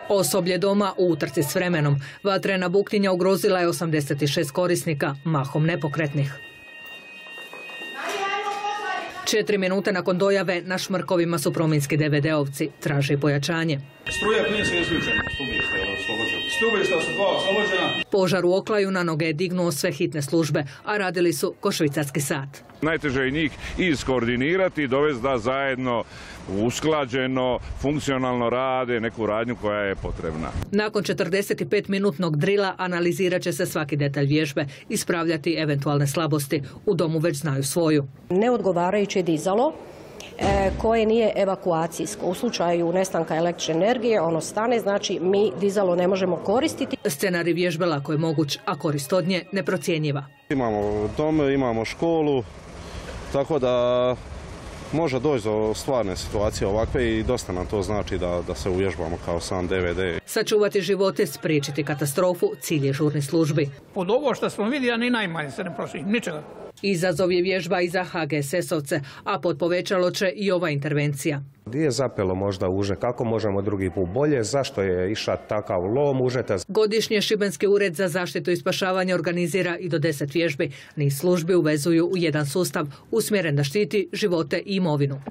Osoblje doma u utrci s vremenom. Vatrena buktinja ugrozila je 86 korisnika, mahom nepokretnih. 4 minute nakon dojave na šmrkovima su prominski DVD-ovci. Traže pojačanje. Struja plinska je isključena. Stubišta su 2 oslobođena. Požar u Oklaju noge je dignuo sve hitne službe, a radili su ko švicarski sat. Najteže je njih iskoordinirati i dovesti da zajedno usklađeno, funkcionalno rade neku radnju koja je potrebna. Nakon 45-minutnog drila analizirat će se svaki detalj vježbe, ispravljati eventualne slabosti. U domu već znaju svoju. Neodgovarajuće dizalo koje nije evakuacijsko. U slučaju nestanka električne energije ono stane, znači mi dizalo ne možemo koristiti. Scenarij vježbe lako je moguć, a korist od nje neprocjenjiva. Imamo dom, imamo školu, tako da može doći do stvarne situacije ovakve i dosta nam to znači da se uvježbamo kao sam DVD. Sačuvati živote, spriječiti katastrofu, cilj je žurnih službi. Od ovo što smo vidjeli, ni najmanje se ne prošli, ničega. Izazov je vježba i za HGSS-ovce, a pod povećalo će i ova intervencija. Gdje je zapelo možda uže, kako možemo drugi put bolje, zašto je išao takav lom užeta? Godišnje Šibenski ured za zaštitu i spašavanje organizira i do 10 vježbi. Niz službi uvezuju u jedan sustav usmjeren da štiti živote i imovinu.